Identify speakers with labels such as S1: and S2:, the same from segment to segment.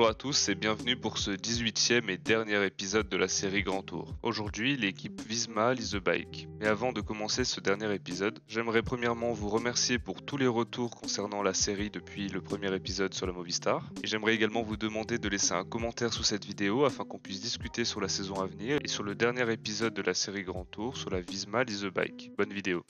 S1: Bonjour à tous et bienvenue pour ce 18e et dernier épisode de la série Grand Tour. Aujourd'hui, l'équipe Visma lise the bike. Mais avant de commencer ce dernier épisode, j'aimerais premièrement vous remercier pour tous les retours concernant la série depuis le premier épisode sur la Movistar. Et j'aimerais également vous demander de laisser un commentaire sous cette vidéo afin qu'on puisse discuter sur la saison à venir et sur le dernier épisode de la série Grand Tour sur la Visma lise the bike. Bonne vidéo.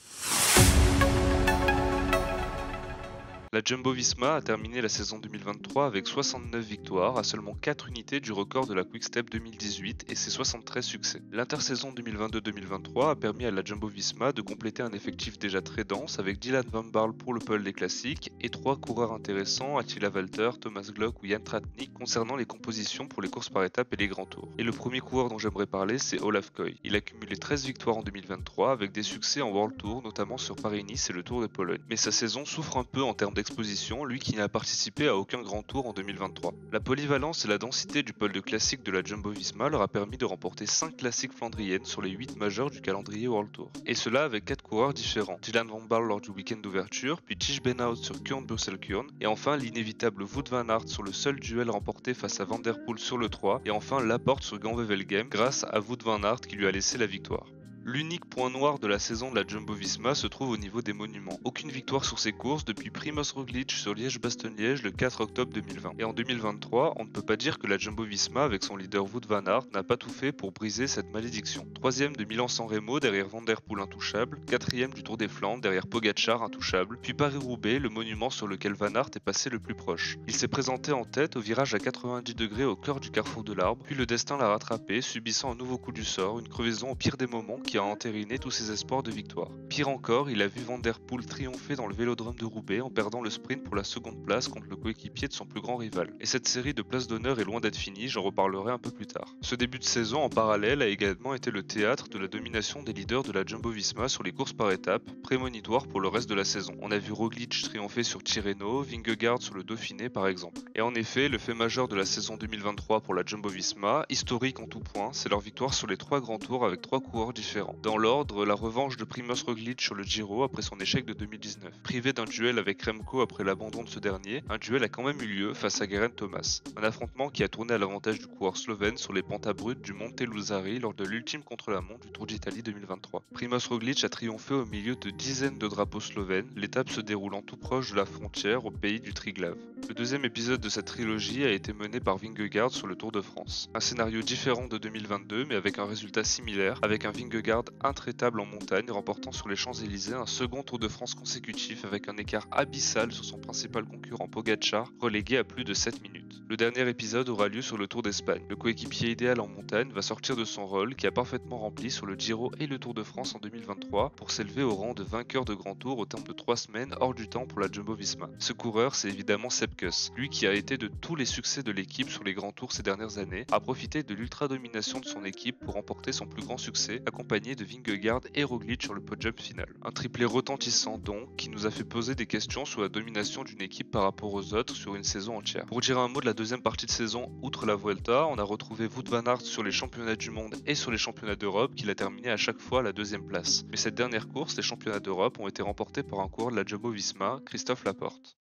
S1: La Jumbo-Visma a terminé la saison 2023 avec 69 victoires, à seulement 4 unités du record de la Quick-Step 2018 et ses 73 succès. L'intersaison 2022-2023 a permis à la Jumbo-Visma de compléter un effectif déjà très dense avec Dylan Van Baarle pour le pôle des classiques et 3 coureurs intéressants, Attila Valter, Thomas Glock ou Jan Tratnik, concernant les compositions pour les courses par étapes et les grands tours. Et le premier coureur dont j'aimerais parler, c'est Olaf Koy. Il a cumulé 13 victoires en 2023 avec des succès en World Tour, notamment sur Paris-Nice et le Tour de Pologne. Mais sa saison souffre un peu en termes d'exposition, lui qui n'a participé à aucun grand tour en 2023. La polyvalence et la densité du pôle de classique de la Jumbo-Visma leur a permis de remporter 5 classiques flandriennes sur les 8 majeurs du calendrier World Tour. Et cela avec 4 coureurs différents. Dylan Van Baarle lors du week-end d'ouverture, puis Tige Beenhaut sur Kuurne-Bussel-Kuurne, et enfin l'inévitable Wout van Aert sur le seul duel remporté face à Van der Poel sur le 3, et enfin Laporte sur Gand-Wevelgem grâce à Wout van Aert qui lui a laissé la victoire. L'unique point noir de la saison de la Jumbo-Visma se trouve au niveau des monuments. Aucune victoire sur ces courses depuis Primož Roglič sur Liège-Bastogne-Liège le 4 octobre 2020. Et en 2023, on ne peut pas dire que la Jumbo-Visma avec son leader Wout van Aert n'a pas tout fait pour briser cette malédiction. 3ème de Milan-San Remo derrière Van der Poel intouchable, 4ème du Tour des Flandres derrière Pogačar intouchable, puis Paris-Roubaix, le monument sur lequel Van Aert est passé le plus proche. Il s'est présenté en tête au virage à 90 degrés au cœur du carrefour de l'Arbre, puis le destin l'a rattrapé, subissant un nouveau coup du sort, une crevaison au pire des moments qui a entériné tous ses espoirs de victoire. Pire encore, il a vu Van der Poel triompher dans le Vélodrome de Roubaix en perdant le sprint pour la seconde place contre le coéquipier de son plus grand rival. Et cette série de places d'honneur est loin d'être finie, j'en reparlerai un peu plus tard. Ce début de saison en parallèle a également été le théâtre de la domination des leaders de la Jumbo-Visma sur les courses par étapes, prémonitoire pour le reste de la saison. On a vu Roglič triompher sur Tirreno, Vingegaard sur le Dauphiné par exemple. Et en effet, le fait majeur de la saison 2023 pour la Jumbo-Visma, historique en tout point, c'est leur victoire sur les 3 grands tours avec 3 coureurs différents. Dans l'ordre, la revanche de Primož Roglič sur le Giro après son échec de 2019. Privé d'un duel avec Remco après l'abandon de ce dernier, un duel a quand même eu lieu face à Geraint Thomas. Un affrontement qui a tourné à l'avantage du coureur slovène sur les pentes abruptes du Monte Luzzari lors de l'ultime contre-la-montre du Tour d'Italie 2023. Primož Roglič a triomphé au milieu de dizaines de drapeaux slovènes, l'étape se déroulant tout proche de la frontière au pays du Triglav. Le deuxième épisode de cette trilogie a été mené par Vingegaard sur le Tour de France. Un scénario différent de 2022 mais avec un résultat similaire, avec un Vingegaard intraitable en montagne, remportant sur les Champs-Élysées un second Tour de France consécutif avec un écart abyssal sur son principal concurrent Pogačar, relégué à plus de 7 minutes. Le dernier épisode aura lieu sur le Tour d'Espagne. Le coéquipier idéal en montagne va sortir de son rôle qui a parfaitement rempli sur le Giro et le Tour de France en 2023 pour s'élever au rang de vainqueur de grand tour au terme de 3 semaines hors du temps pour la Jumbo-Visma. Ce coureur, c'est évidemment Sepp Kuss. Lui qui a été de tous les succès de l'équipe sur les grands tours ces dernières années, a profité de l'ultra-domination de son équipe pour remporter son plus grand succès, accompagné de Vingegaard et Roglič sur le podium final. Un triplé retentissant donc, qui nous a fait poser des questions sur la domination d'une équipe par rapport aux autres sur une saison entière. Pour dire un mot de la deuxième partie de saison, outre la Vuelta, on a retrouvé Wout van Aert sur les championnats du monde et sur les championnats d'Europe, qu'il a terminé à chaque fois à la deuxième place. Mais cette dernière course, les championnats d'Europe, ont été remportés par un coureur de la Jumbo-Visma, Christophe Laporte.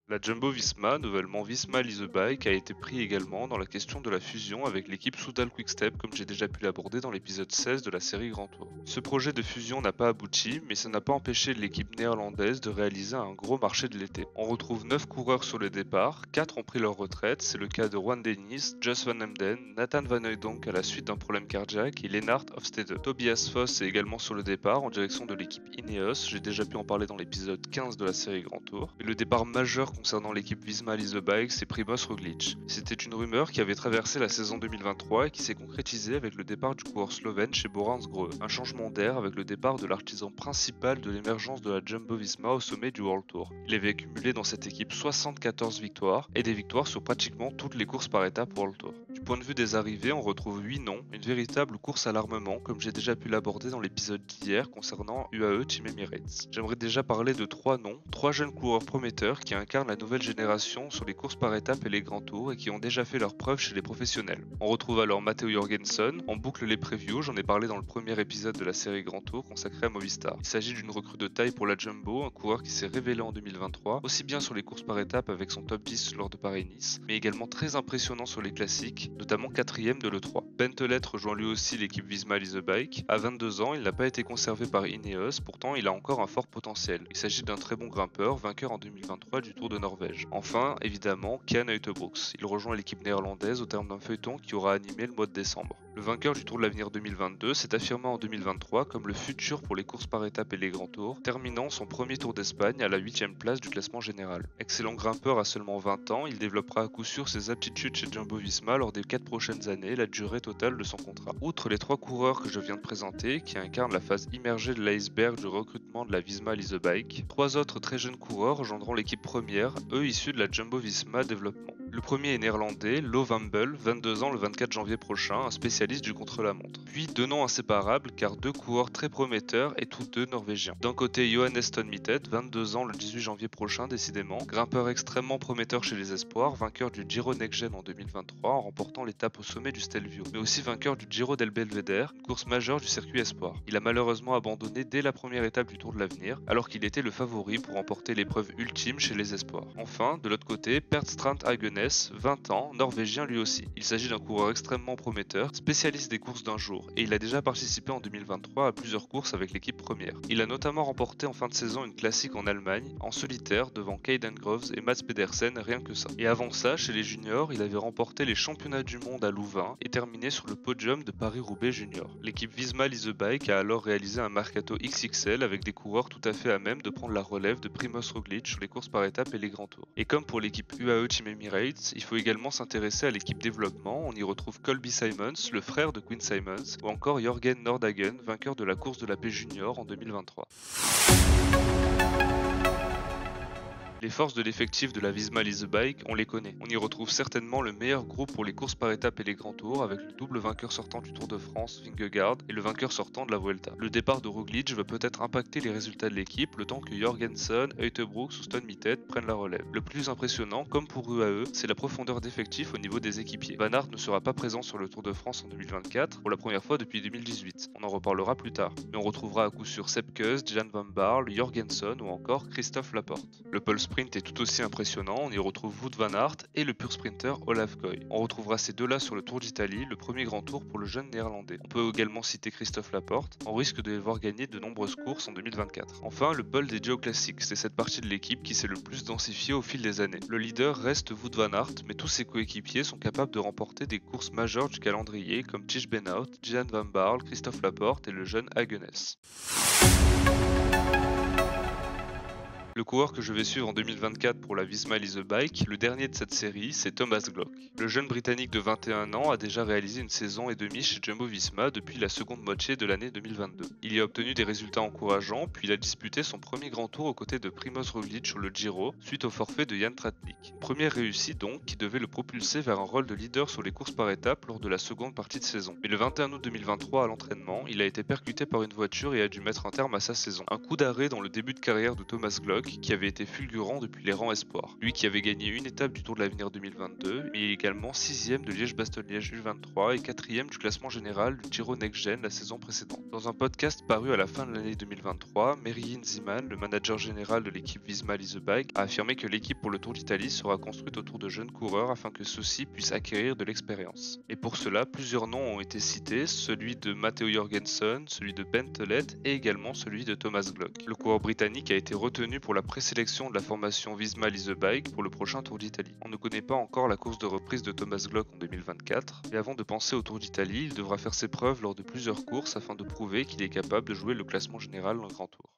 S1: La Jumbo-Visma, nouvellement Visma lise the bike, a été pris également dans la question de la fusion avec l'équipe Soudal Quick-Step comme j'ai déjà pu l'aborder dans l'épisode 16 de la série Grand Tour. Ce projet de fusion n'a pas abouti, mais ça n'a pas empêché l'équipe néerlandaise de réaliser un gros marché de l'été. On retrouve 9 coureurs sur le départ, 4 ont pris leur retraite, c'est le cas de Juan Dennis, Jos van Emden, Nathan Van Hooydonk à la suite d'un problème cardiaque et Lennart Hofstede. Tobias Foss est également sur le départ en direction de l'équipe Ineos, j'ai déjà pu en parler dans l'épisode 15 de la série Grand Tour. Et le départ majeur concernant l'équipe Visma lise the bike, c'est Primož Roglič. C'était une rumeur qui avait traversé la saison 2023 et qui s'est concrétisée avec le départ du coureur slovène chez Bora Hansgrohe. Un changement d'air avec le départ de l'artisan principal de l'émergence de la Jumbo-Visma au sommet du World Tour. Il avait cumulé dans cette équipe 74 victoires et des victoires sur pratiquement toutes les courses par étapes World Tour. Du point de vue des arrivées, on retrouve 8 noms, une véritable course à l'armement comme j'ai déjà pu l'aborder dans l'épisode d'hier concernant UAE Team Emirates. J'aimerais déjà parler de 3 noms, 3 jeunes coureurs prometteurs qui incarnent la nouvelle génération sur les courses par étapes et les grands tours et qui ont déjà fait leurs preuves chez les professionnels. On retrouve alors Matteo Jorgensen, on boucle les previews, j'en ai parlé dans le premier épisode de la série Grand Tour consacrée à Movistar. Il s'agit d'une recrue de taille pour la Jumbo, un coureur qui s'est révélé en 2023, aussi bien sur les courses par étapes avec son top 10 lors de Paris-Nice, mais également très impressionnant sur les classiques, notamment 4ème de l'E3. Bentelet rejoint lui aussi l'équipe Visma Lease a Bike. À 22 ans, il n'a pas été conservé par Ineos, pourtant il a encore un fort potentiel. Il s'agit d'un très bon grimpeur, vainqueur en 2023 du Tour de Norvège. Enfin, évidemment, Ken Uijtdebroeks. Il rejoint l'équipe néerlandaise au terme d'un feuilleton qui aura animé le mois de décembre. Le vainqueur du Tour de l'Avenir 2022 s'est affirmé en 2023 comme le futur pour les courses par étapes et les grands tours, terminant son premier Tour d'Espagne à la 8ème place du classement général. Excellent grimpeur à seulement 20 ans, il développera à coup sûr ses aptitudes chez Jumbo-Visma lors des 4 prochaines années, la durée totale de son contrat. Outre les 3 coureurs que je viens de présenter, qui incarnent la phase immergée de l'iceberg du recrutement de la Visma Lease a Bike, 3 autres très jeunes coureurs rejoindront l'équipe première, eux issus de la Jumbo-Visma Développement. Le premier est néerlandais, Lo van Bul, 22 ans le 24 janvier prochain, un spécialiste du contre-la-montre. Puis 2 noms inséparables car 2 coureurs très prometteurs et tous 2 norvégiens. D'un côté Johannes Stone-Mittet, 22 ans le 18 janvier prochain décidément, grimpeur extrêmement prometteur chez les espoirs, vainqueur du Giro Next Gen en 2023 en remportant l'étape au sommet du Stelvio, mais aussi vainqueur du Giro del Belvedere, une course majeure du circuit espoir. Il a malheureusement abandonné dès la première étape du Tour de l'Avenir, alors qu'il était le favori pour remporter l'épreuve ultime chez les espoirs. Enfin, de l'autre côté, Per Strand Hagenes, 20 ans, norvégien lui aussi. Il s'agit d'un coureur extrêmement prometteur, spécialiste des courses d'un jour, et il a déjà participé en 2023 à plusieurs courses avec l'équipe première. Il a notamment remporté en fin de saison une classique en Allemagne, en solitaire, devant Caden Groves et Mats Pedersen, rien que ça. Et avant ça, chez les juniors, il avait remporté les championnats du monde à Louvain et terminé sur le podium de Paris-Roubaix junior. L'équipe Visma Lease a Bike a alors réalisé un mercato XXL avec des coureurs tout à fait à même de prendre la relève de Primoz Roglic sur les courses par étapes et les grands tours. Et comme pour l'équipe UAE Team Emirates, il faut également s'intéresser à l'équipe développement. On y retrouve Colby Simons, le frère de Quinn Simons, ou encore Jørgen Nordhagen, vainqueur de la course de la paix junior en 2023. Les forces de l'effectif de la Visma Lease a Bike, on les connaît. On y retrouve certainement le meilleur groupe pour les courses par étapes et les grands tours, avec le double vainqueur sortant du Tour de France, Vingegaard, et le vainqueur sortant de la Vuelta. Le départ de Roglic va peut-être impacter les résultats de l'équipe, le temps que Jorgensen, Uijtdebroeks ou Stone-Mittet prennent la relève. Le plus impressionnant, comme pour UAE, c'est la profondeur d'effectif au niveau des équipiers. Van Aert ne sera pas présent sur le Tour de France en 2024, pour la première fois depuis 2018. On en reparlera plus tard. Mais on retrouvera à coup sûr Sepp Kuss, Jan van Baarle, Jorgensen ou encore Christophe Laporte. Le pole sprint est tout aussi impressionnant, on y retrouve Wout van Aert et le pur sprinter Olaf Koy. On retrouvera ces deux-là sur le Tour d'Italie, le premier grand tour pour le jeune néerlandais. On peut également citer Christophe Laporte, on risque de les voir gagner de nombreuses courses en 2024. Enfin, le pole des Geo Classics, c'est cette partie de l'équipe qui s'est le plus densifiée au fil des années. Le leader reste Wout van Aert, mais tous ses coéquipiers sont capables de remporter des courses majeures du calendrier comme Tish Benoot, Jan van Baarle, Christophe Laporte et le jeune Hagenes. Le coureur que je vais suivre en 2024 pour la Visma Lease a Bike, le dernier de cette série, c'est Thomas Glock. Le jeune britannique de 21 ans a déjà réalisé une saison et demie chez Jumbo-Visma depuis la seconde moitié de l'année 2022. Il y a obtenu des résultats encourageants, puis il a disputé son premier grand tour aux côtés de Primoz Roglic sur le Giro, suite au forfait de Jan Tratnik. Première réussite donc, qui devait le propulser vers un rôle de leader sur les courses par étapes lors de la seconde partie de saison. Mais le 21 août 2023 à l'entraînement, il a été percuté par une voiture et a dû mettre un terme à sa saison. Un coup d'arrêt dans le début de carrière de Thomas Glock, qui avait été fulgurant depuis les rangs espoirs. Lui qui avait gagné une étape du Tour de l'Avenir 2022, mais également 6ème de Liège-Bastogne-Liège U23 et 4ème du classement général du Giro Next Gen la saison précédente. Dans un podcast paru à la fin de l'année 2023, Merijn Zeeman, le manager général de l'équipe Visma Lease a Bike, a affirmé que l'équipe pour le Tour d'Italie sera construite autour de jeunes coureurs afin que ceux-ci puissent acquérir de l'expérience. Et pour cela, plusieurs noms ont été cités, celui de Matteo Jorgensen, celui de Bentelet et également celui de Thomas Glock. Le coureur britannique a été retenu pour la présélection de la formation Visma Lease a Bike pour le prochain Tour d'Italie. On ne connaît pas encore la course de reprise de Thomas Glock en 2024, mais avant de penser au Tour d'Italie, il devra faire ses preuves lors de plusieurs courses afin de prouver qu'il est capable de jouer le classement général dans le Grand Tour.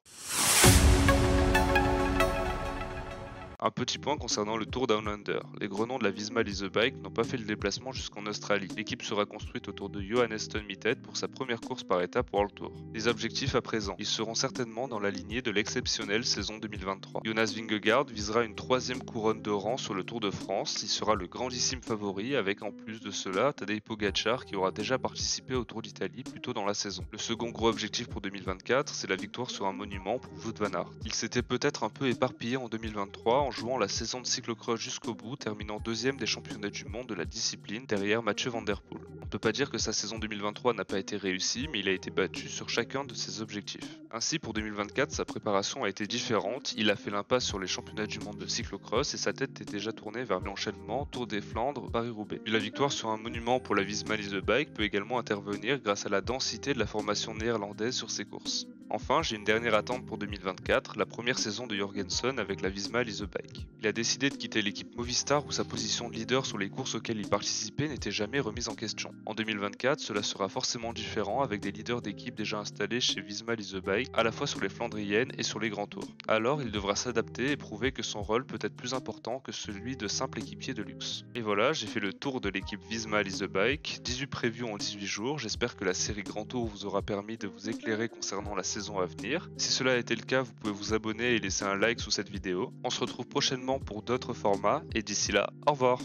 S1: Un petit point concernant le Tour Down Under. Les gros noms de la Visma Lease Bike n'ont pas fait le déplacement jusqu'en Australie. L'équipe sera construite autour de Johannes Mittet pour sa première course par étape World Tour. Les objectifs à présent. Ils seront certainement dans la lignée de l'exceptionnelle saison 2023. Jonas Vingegaard visera une troisième couronne de rang sur le Tour de France. Il sera le grandissime favori avec en plus de cela Tadej Pogacar qui aura déjà participé au Tour d'Italie plus tôt dans la saison. Le second gros objectif pour 2024, c'est la victoire sur un monument pour Wout van Aert. Il s'était peut-être un peu éparpillé en 2023 en jouant la saison de cyclocross jusqu'au bout, terminant deuxième des championnats du monde de la discipline derrière Mathieu Van Der Poel. On ne peut pas dire que sa saison 2023 n'a pas été réussie, mais il a été battu sur chacun de ses objectifs. Ainsi, pour 2024, sa préparation a été différente, il a fait l'impasse sur les championnats du monde de cyclocross et sa tête était déjà tournée vers l'enchaînement Tour des Flandres, Paris-Roubaix. Puis la victoire sur un monument pour la Visma Lease Bike peut également intervenir grâce à la densité de la formation néerlandaise sur ses courses. Enfin, j'ai une dernière attente pour 2024, la première saison de Jorgensen avec la Visma Lease Bike. Il a décidé de quitter l'équipe Movistar où sa position de leader sur les courses auxquelles il participait n'était jamais remise en question. En 2024, cela sera forcément différent avec des leaders d'équipe déjà installés chez Visma Lease Bike, à la fois sur les Flandriennes et sur les grands tours. Alors, il devra s'adapter et prouver que son rôle peut être plus important que celui de simple équipier de luxe. Et voilà, j'ai fait le tour de l'équipe Visma Lease Bike, 18 previews en 18 jours, j'espère que la série Grand Tour vous aura permis de vous éclairer concernant la saison à venir. Si cela a été le cas, vous pouvez vous abonner et laisser un like sous cette vidéo. On se retrouve prochainement pour d'autres formats et d'ici là, au revoir.